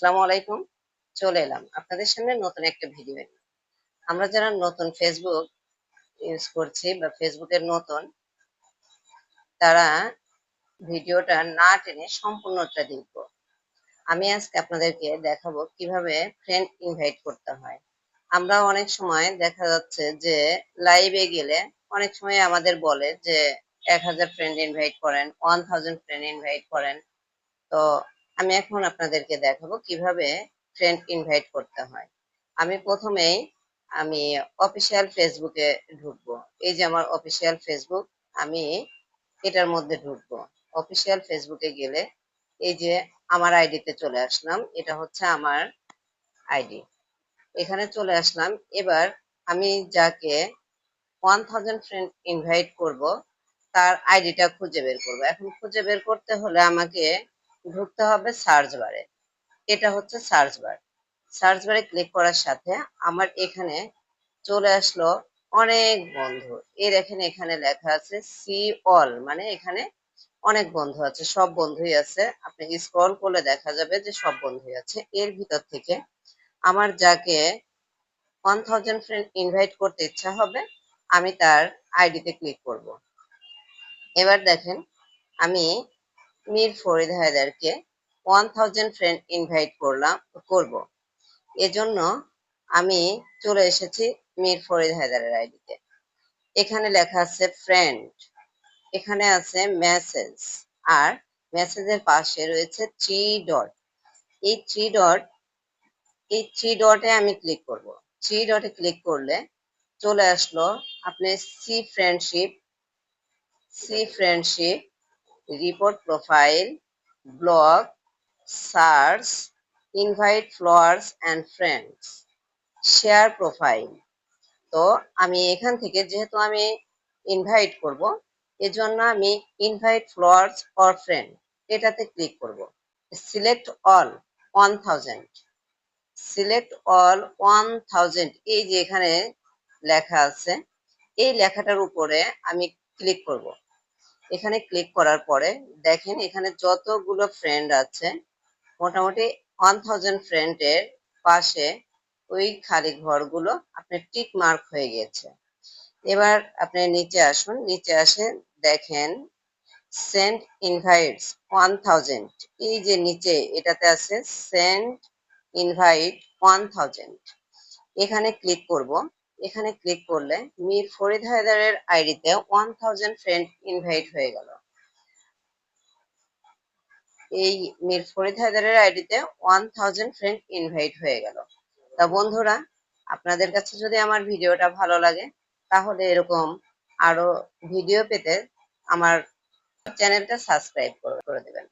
আসসালামু আলাইকুম। চলে এলাম আপনাদের সামনে নতুন একটা ভিডিও নিয়ে। আমরা যারা নতুন ফেসবুক ইউজ করছি বা ফেসবুকের নতুন, তারা ভিডিওটা না টেনে সম্পূর্ণটা দেখব। আমি আজকে আপনাদেরকে দেখাবো কিভাবে ফ্রেন্ড ইনভাইট করতে হয়। আমরা অনেক সময় দেখা যাচ্ছে যে লাইভে গেলে অনেক সময় আমাদের বলে যে 1000 ফ্রেন্ড ইনভাইট করেন, 1000 ফ্রেন্ড ইনভাইট করেন। তো আমি এখন আপনাদেরকে দেখাবো কিভাবে ফ্রেন্ড ইনভাইট করতে হয়। আমি প্রথমেই আমি অফিসিয়াল ফেসবুকে ঢুকবো। এই যে আমার অফিসিয়াল ফেসবুক, আমি এটার মধ্যে ঢুকবো। অফিসিয়াল ফেসবুকে গেলে এই যে আমার আইডিতে চলে আসলাম, এটা হচ্ছে আমার আইডি। এখানে চলে আসলাম। এবার আমি যাকে 1000 ফ্রেন্ড ইনভাইট করব তার আইডিটা খুঁজে বের করব। এখন খুঁজে বের করতে হলে আমাকে ঢুকতে হবে সার্চ বারে। এটা হচ্ছে সার্চ বার। সার্চ বারে ক্লিক করার সাথে আমার এখানে চলে আসলো অনেক বন্ধু। এই দেখেন এখানে লেখা আছে সি অল, মানে এখানে অনেক বন্ধু আছে, সব বন্ধুই আছে। আপনি স্ক্রল করলে দেখা যাবে যে সব বন্ধুই আছে। এর ভিতর থেকে আমার যাকে 1000 ফ্রেন্ড ইনভাইট করতে ইচ্ছা হবে আমি তার আইডিতে ক্লিক করব। এবার দেখেন আমি মীর ফরিদ হায়দারকে 1000 ফ্রেন্ড ইনভাইট করব। এজন্য আমি চলে এসেছি মীর ফরিদ হায়দারের আইডিতে। এখানে লেখা আছে ফ্রেন্ড, এখানে আছে মেসেজ, আর মেসেজের পাশে রয়েছে থ্রি ডট। এই থ্রি ডটে আমি ক্লিক করব। থ্রি ডটে ক্লিক করলে চলে আসলো আপনি see friendship, report profile, blog, search, invite followers and friends, share profile. তো আমি এখান থেকে যেহেতু আমি ইনভাইট করব, এজন্য আমি ইনভাইট ফলোয়ার্স অর ফ্রেন্ড এটাতে ক্লিক করব। সিলেক্ট অল 1000, সিলেক্ট অল 1000, এই যে এখানে লেখা আছে, এই লেখাটার উপরে আমি ক্লিক করব। এখানে ক্লিক করার পরে দেখেন এখানে যতগুলো ফ্রেন্ড আছে মোটামুটি 1000 ফ্রেন্ডের পাশে ওই খালি ঘরগুলো আপনার টিক মার্ক হয়ে গেছে। এবার আপনি নিচে আসুন, নিচে আসে দেখেন সেন্ড ইনভাইটস 1000, এই যে নিচে এটাতে আছে সেন্ড ইনভাইট 1000, এখানে ক্লিক করব। এখানে ক্লিক করলে মীর ফরিদ হায়দারের আইডিতে 1000 ফ্রেন্ড ইনভাইট হয়ে গেল। এই মীর ফরিদ হায়দারের আইডিতে 1000 ফ্রেন্ড ইনভাইট হয়ে গেল। তা বন্ধুরা, আপনাদের কাছে যদি আমার ভিডিওটা ভালো লাগে তাহলে এরকম আরো ভিডিও পেতে আমার চ্যানেলটা সাবস্ক্রাইব করে দেবেন।